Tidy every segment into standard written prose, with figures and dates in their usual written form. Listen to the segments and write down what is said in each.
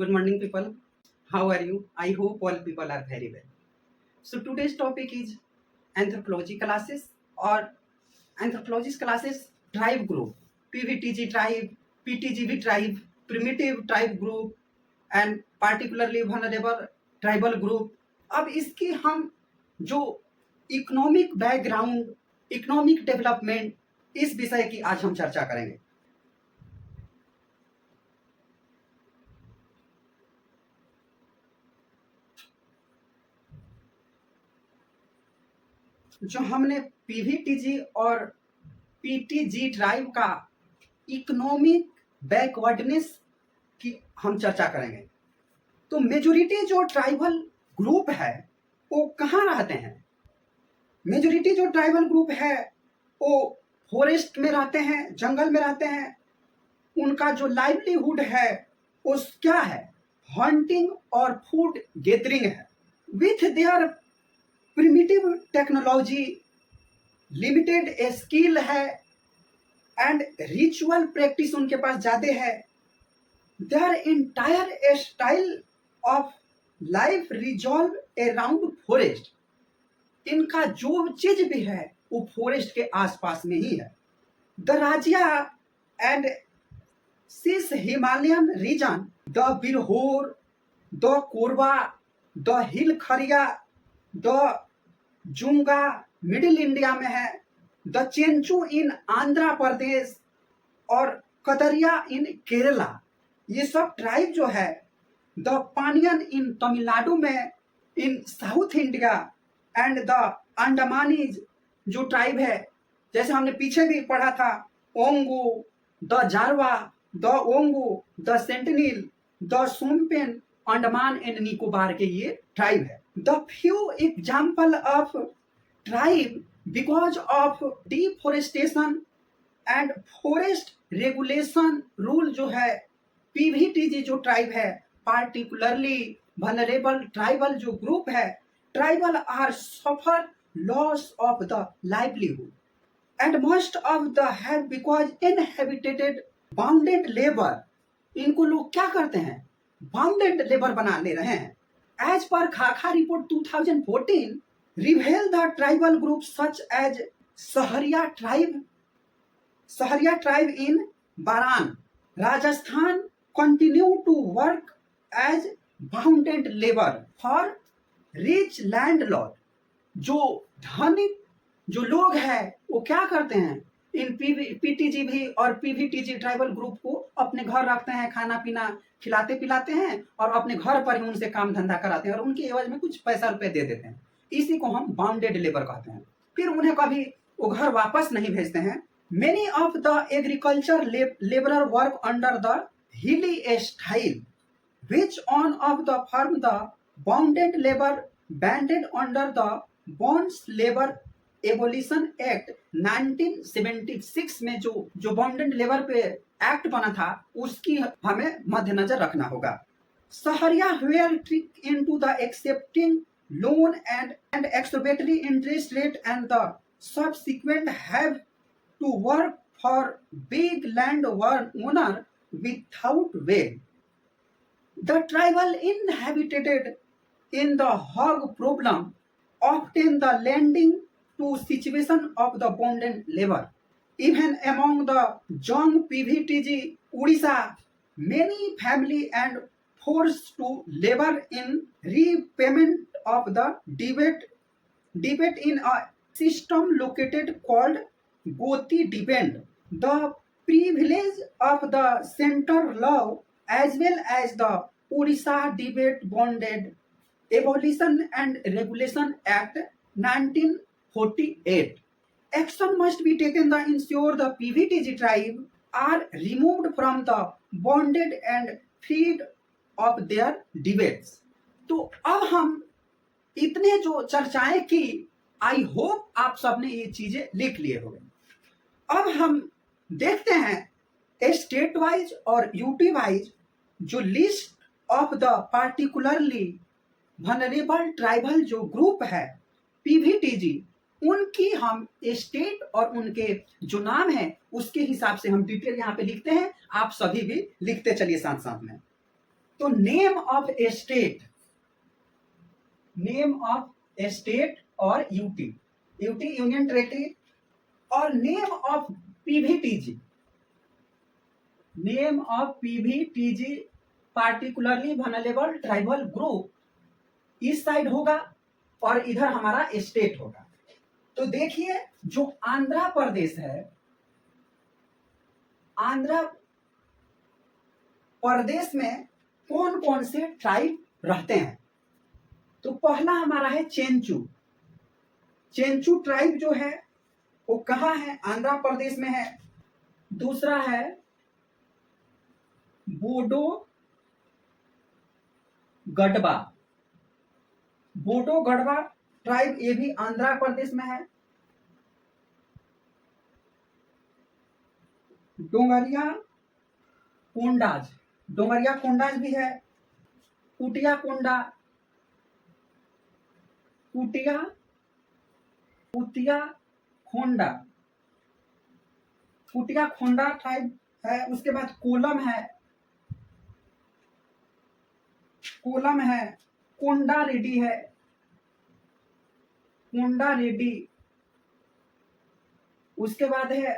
Good morning, people. How are you? I hope all people are very well. So today's topic is anthropology classes or anthropology classes tribe group, PVTG tribe, PTGB tribe, primitive tribe group and particularly vulnerable tribal group. अब इसकी हम जो economic background, economic development, इस विषय की आज हम चर्चा करेंगे। जो हमने पीवीटीजी और पीटीजी ट्राइब का इकोनॉमिक बैकवर्डनेस की हम चर्चा करेंगे। तो मेजोरिटी जो ट्राइबल ग्रुप है वो कहाँ रहते हैं? मेजोरिटी जो ट्राइबल ग्रुप है वो फॉरेस्ट में रहते हैं, जंगल में रहते हैं। उनका जो लाइवलीहुड है वो क्या है? हंटिंग और फूड गैदरिंग है। With their primitive technology, limited skill है एंड रिचुअल प्रैक्टिस उनके पास ज़्यादा है। Their entire style of life resolve around forest. इनका जो चीज भी है वो फॉरेस्ट के आसपास में ही है। The Rajia and cis Himalayan region, the Birhor, the Korba, the hill Kharia, the Junga middle India में है, द चेंचू इन आंध्र प्रदेश और कदरिया इन केरला। ये सब ट्राइब जो है, द पानियन इन तमिलनाडु में, in south India and the Andamanese जो ट्राइब है, जैसे हमने पीछे भी पढ़ा था, Onge, the Jarawa, the Onge, the Sentinelese, the Shompen, Andaman and Nicobar के ये ट्राइब है। The few example of tribe because of deforestation and forest regulation rule जो है, पीवीटीजी जो ट्राइब है, पार्टिकुलरली वनरेबल ट्राइबल जो ग्रुप है, tribal are suffer loss of the livelihood and most of the have because inhabited bounded labour. इनको लोग क्या करते हैं? बाउंडेड लेबर बना ले रहे हैं। एज पर खाखा report 2014 reveal the tribal group such as Sahariya tribe in Baran, Rajasthan continue to work as bounded labor for rich landlord। जो धनिक जो लोग हैं वो क्या करते हैं? इन पीटीजी भी और पीवीटीजी ट्राइबल ग्रुप को अपने घर रखते हैं, खाना पीना खिलाते पिलाते हैं और अपने घर पर ही उनसे काम धंधा कराते हैं और उनके एवज में कुछ पैसा रुपए दे देते हैं। इसी को हम बाउंडेड लेबर कहते हैं। फिर उन्हें कभी वो घर वापस नहीं भेजते हैं। Many of the agriculture labourer work under the hilly style, which on of the firm the bounded labor banded under the Bonds Labor Abolition Act 1976 में जो बाउंडेड लेबर पे एक्ट बना था उसकी हमें मद्देनजर रखना होगा। Sahariya were tricked into the accepting loan and exorbitant interest rate and the subsequent have to work for big land owner without way. The tribal inhabited in the hog problem often the lending to situation of the bonded labor. Even among the young PVTG Odisha, many family and forced to labor in repayment of the debate in a system located called Goti depend. The privilege of the center law as well as the Odisha Debate Bonded Abolition and Regulation Act 1948. Action must be taken to ensure the PVTG tribe are removed from the bonded and freed of their debates. तो अब हम इतने जो चर्चाएं की, I hope आप सबने ये चीजें लिख लिए होंगे। अब हम देखते हैं स्टेट वाइज और यूटी वाइज जो list of the particularly vulnerable tribal जो ग्रुप है पीवीटीजी, उनकी हम स्टेट और उनके जो नाम है उसके हिसाब से हम डिटेल यहाँ पे लिखते हैं। आप सभी भी लिखते चलिए साथ साथ में। तो नेम ऑफ स्टेट और यूटी, यूनियन टेरेटरी, और name of PVTG, particularly vulnerable tribal group इस साइड होगा और इधर हमारा स्टेट होगा। तो देखिए जो आंध्र प्रदेश है, आंध्र प्रदेश में कौन कौन से ट्राइब रहते हैं। तो पहला हमारा है चेंचू। चेंचू ट्राइब जो है वो कहाँ है, आंध्र प्रदेश में है। दूसरा है बोडो गढ़वा, बोडो गढ़वा ट्राइब, ये भी आंध्र प्रदेश में है। डोंगरिया कोंडाज, डोंगरिया कोंडाज भी है। कुटिया कोंडा, कुटिया खोंडा, कुटिया खोंडा ट्राइब है। उसके बाद कोलम है, कोंडा रेड्डी है, कोंडा रेड्डी। उसके बाद है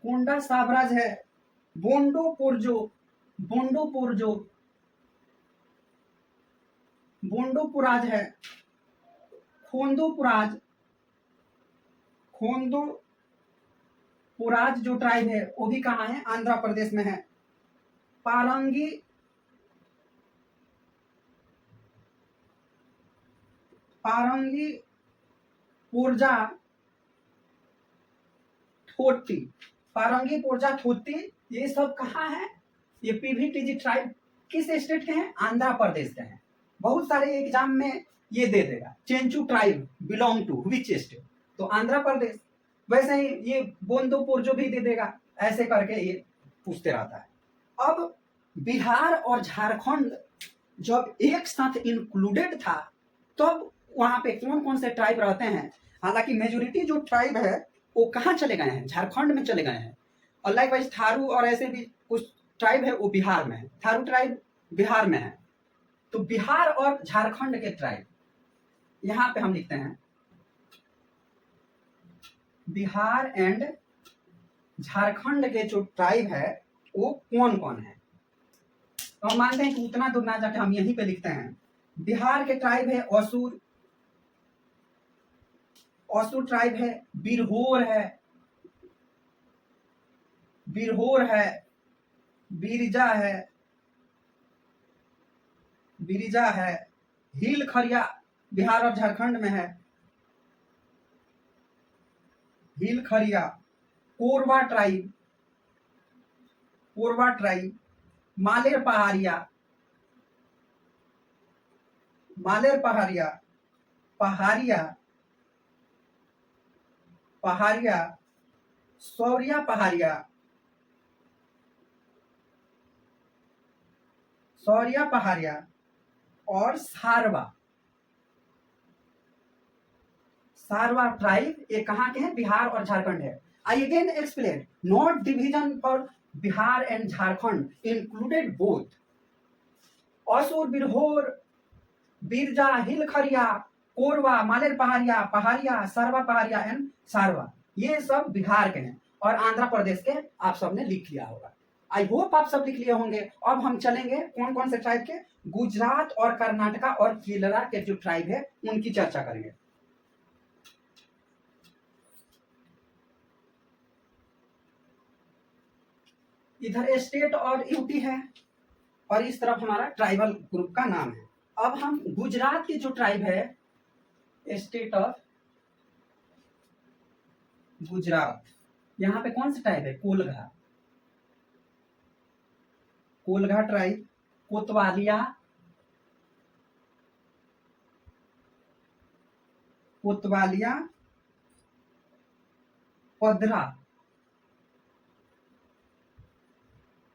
कोंडा साबराज है। बोंडो पुराज है। खोंदो पुराज जो ट्राइब है वो भी कहाँ है, आंध्र प्रदेश में है। पारंगी पुरजा थोटी, ये सब कहाँ है, ये पीवीटीजी ट्राइब किस स्टेट के हैं, आंध्र प्रदेश के हैं। बहुत सारे एग्जाम में ये दे देगा, Chenchu tribe belong to which state, तो आंध्र प्रदेश। वैसे ही ये बोंदोपुर जो भी दे देगा, ऐसे करके ये पूछते रहता है। अब बिहार और झारखंड जब एक साथ इंक्लूडेड था तब वहां पे कौन कौन से ट्राइब रहते हैं। हालांकि मेजोरिटी जो ट्राइब है वो कहाँ चले गए हैं, झारखंड में चले गए हैं। और लाइकवाइज थारू और ऐसे भी कुछ ट्राइब है वो बिहार में है, थारू ट्राइब बिहार में है। तो बिहार और झारखंड के ट्राइब यहां पे हम लिखते हैं, बिहार एंड झारखंड के जो ट्राइब है वो कौन कौन है। तो हम मानते हैं कि उतना दूर ना जाके हम यहीं पे लिखते हैं। बिहार के ट्राइब है असुर ट्राइब है, बिरहोर है, बिरिजा है, हिल खरिया बिहार और झारखंड में है, हिल खरिया। कोरवा ट्राइब, मालेर पहाड़िया, सौरिया पहाड़िया और सारवा ट्राइब, ये कहाँ के हैं, बिहार और झारखंड है। I again explain, not division for Bihar and Jharkhand, included both असुर, बिरहोर, बिरजा, हिलखरिया, कोरवा, मालेर पहाड़िया, सारवा पहाड़िया एंड सारवा, ये सब बिहार के हैं। और आंध्र प्रदेश के आप सबने लिख लिया होगा। आई होप आप सब लिख लिए होंगे। अब हम चलेंगे कौन कौन से ट्राइब के, गुजरात और कर्नाटका और केरला के जो ट्राइब है उनकी चर्चा करेंगे। इधर स्टेट और यूटी है और इस तरफ हमारा ट्राइबल ग्रुप का नाम है। अब हम गुजरात की जो ट्राइब है, स्टेट ऑफ गुजरात, यहाँ पे कौन सा ट्राइब है, कोलगा ट्राइब, कोतवालिया,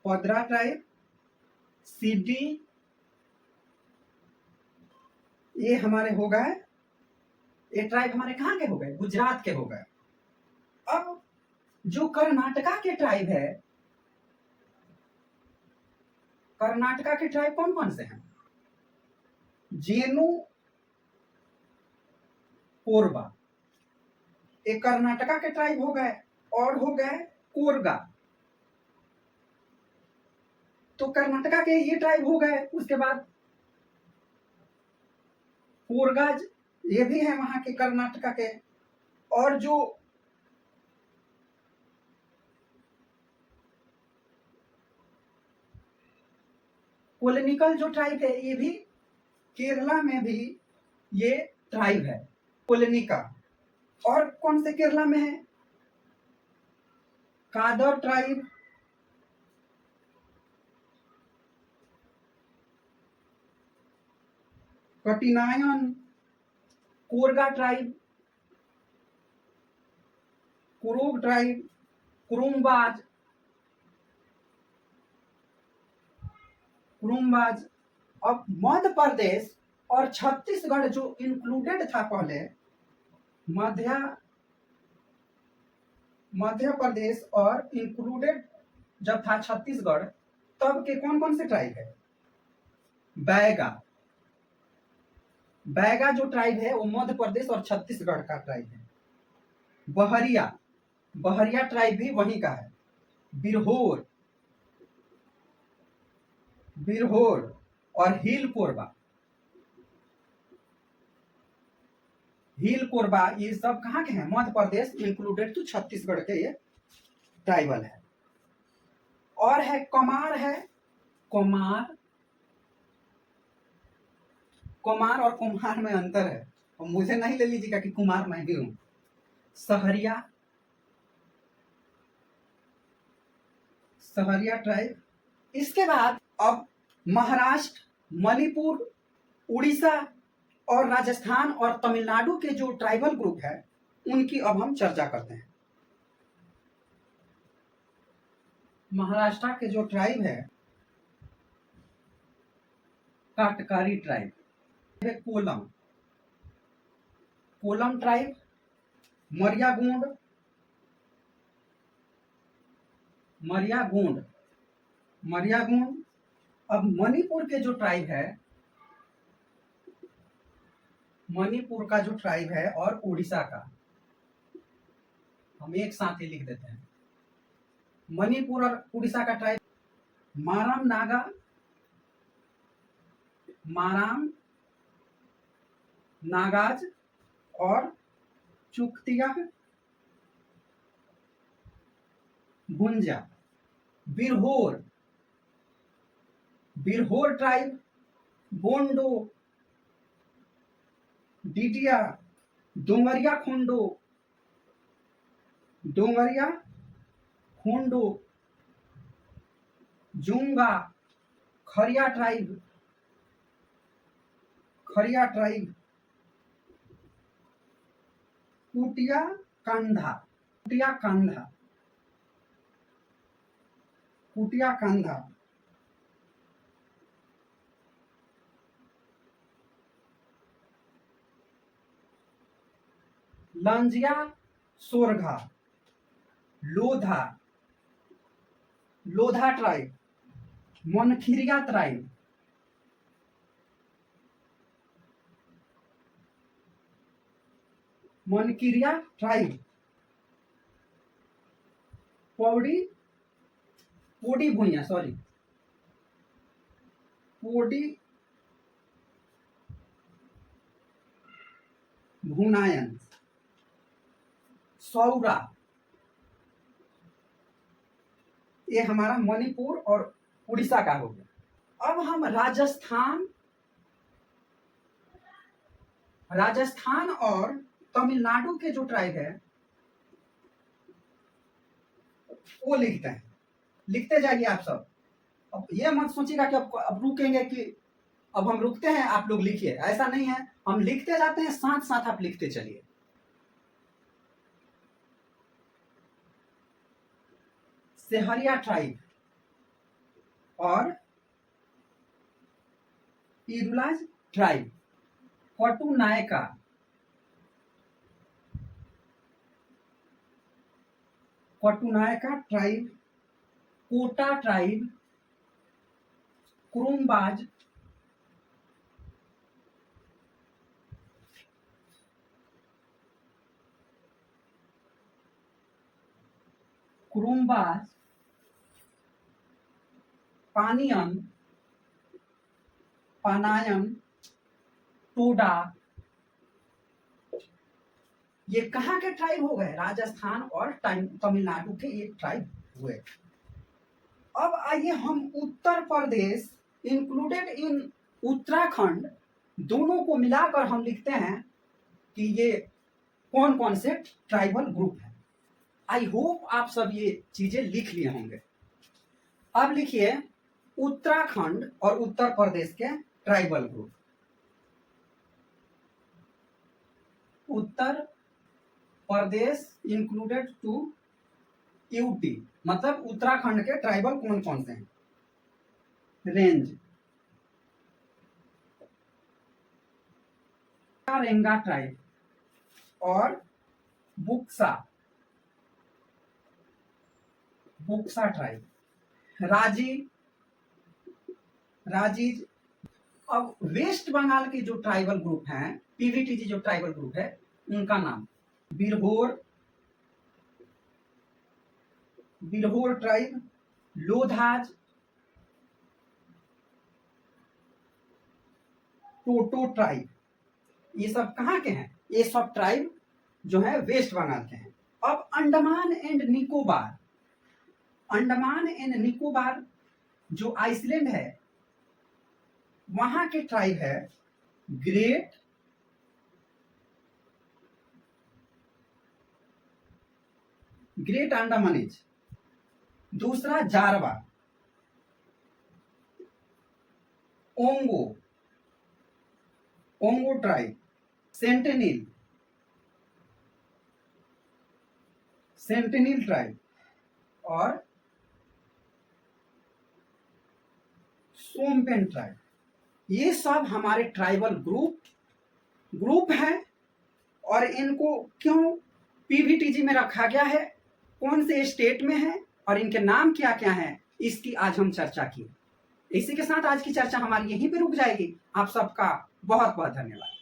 पदरा ट्राइब, सीडी, ये हमारे हो गए, ये ट्राइब हमारे कहाँ के हो गए, गुजरात के हो गए। अब जो कर्नाटका के ट्राइब है, कर्नाटका के ट्राइब कौन कौन से हैं? जेनु, कोरबा, एक कर्नाटका के ट्राइब हो गए, और हो गए कोरगा। तो कर्नाटका के ये ट्राइब हो गए। उसके बाद कोरगाज, ये भी है वहां के कर्नाटका के। और जो कोलेनिकल जो ट्राइब है, ये भी केरला में भी ये ट्राइब है, कोलेनिका। और कौन से केरला में है? Kadar tribe, Kattunayan, Koraga tribe, Kuruba tribe, Kurumbas, Kurumbas. अब मध्य प्रदेश और छत्तीसगढ़ जो इंक्लूडेड था पहले, मध्य प्रदेश और इंक्लूडेड जब था छत्तीसगढ़, तब के कौन कौन से ट्राइब है? बैगा, बैगा जो ट्राइब है वो मध्य प्रदेश और छत्तीसगढ़ का ट्राइब है। बहरिया, बहरिया ट्राइब भी वहीं का है। बिरहोर, बिरहोर और हिल कोरबा, हिल कोरबा, ये सब कहाँ के हैं? मध्य प्रदेश इंक्लूडेड तो छत्तीसगढ़ के ये ट्राइबल है। और है कमार, है कुमार, कुमार और कुम्हार में अंतर है, और मुझे नहीं ले लीजिएगा कि कुमार मैं भी हूं। सहरिया, सहरिया ट्राइब। इसके बाद अब महाराष्ट्र, मणिपुर, उड़ीसा और राजस्थान और तमिलनाडु के जो ट्राइबल ग्रुप है, उनकी अब हम चर्चा करते हैं। महाराष्ट्र के जो ट्राइब है, काटकारी ट्राइब है, कोलम, कोलम ट्राइब, मरिया गोंड, मरिया गोंड, मरिया गोंड। अब मणिपुर के जो ट्राइब है, मणिपुर का जो ट्राइब है और उड़ीसा का, हम एक साथ ही लिख देते हैं। मणिपुर और उड़ीसा का ट्राइब, माराम नागा, माराम, नागाज और चुक्तिया, गुंजा। बिरहोर, बिरहोर ट्राइब, बोंडो, डिडिया, डोंगरिया खोंडो, डोंगरिया खोंडो, जुंगा, खरिया ट्राइब, खरिया ट्राइब, कुटिया Kandha, Kutia Kandha, Kutia Kandha. Lanjia Saora, Lodha, Lodha tribe, Mankiria tribe, Mankiria tribe, Paudi, Paudi Bhuyan, sorry, पोडी भुनायन, सौरा। ये हमारा मणिपुर और उड़ीसा का हो गया। अब हम राजस्थान और तमिलनाडु के जो ट्राइब है वो लिखते हैं। लिखते जाइए आप सब। अब ये मत सोचिएगा कि अब रुकेंगे, कि अब हम रुकते हैं आप लोग लिखिए, ऐसा नहीं है। हम लिखते जाते हैं, साथ साथ आप लिखते चलिए। सेहरिया ट्राइब और इरुलाज ट्राइब, पटू नायका, क्वाटूनायका ट्राइब, कोटा ट्राइब, क्रोमबाज, पानियन, पानायन, टोडा, ये कहाँ के ट्राइब हो गए? राजस्थान और तमिलनाडु के ये ट्राइब हुए। अब आइए हम उत्तर प्रदेश इंक्लूडेड इन उत्तराखंड दोनों को मिलाकर हम लिखते हैं कि ये कौन कौन से ट्राइबल ग्रुप है। आई होप आप सब ये चीजें लिख लिए होंगे। अब लिखिए उत्तराखंड और उत्तर प्रदेश के tribal group. Uttar Pradesh included to UT, मतलब उत्तराखंड के ट्राइबल कौन कौन से हैं? रेंज, रेंगा ट्राइब और बुक्सा ट्राइब, राजीज। अब वेस्ट बंगाल के जो ट्राइबल ग्रुप हैं, पीवीटीजी जो ट्राइबल ग्रुप है, उनका नाम बिरहोर ट्राइब, लोधाज, टोटो ट्राइब। ये सब कहाँ के हैं? ये सब ट्राइब जो है वेस्ट बंगाल के हैं। अब अंडमान एंड निकोबार जो आइसलैंड है, वहां के ट्राइब है ग्रेट अंडमानीज। दूसरा जारवा, ओंगो ट्राइब, सेंटिनिल ट्राइब और सोमपेन ट्राइब। ये सब हमारे ट्राइबल ग्रुप है। और इनको क्यों पीवीटीजी में रखा गया है, कौन से स्टेट में है और इनके नाम क्या क्या हैं, इसकी आज हम चर्चा की। इसी के साथ आज की चर्चा हमारी यहीं पे रुक जाएगी। आप सबका बहुत बहुत धन्यवाद।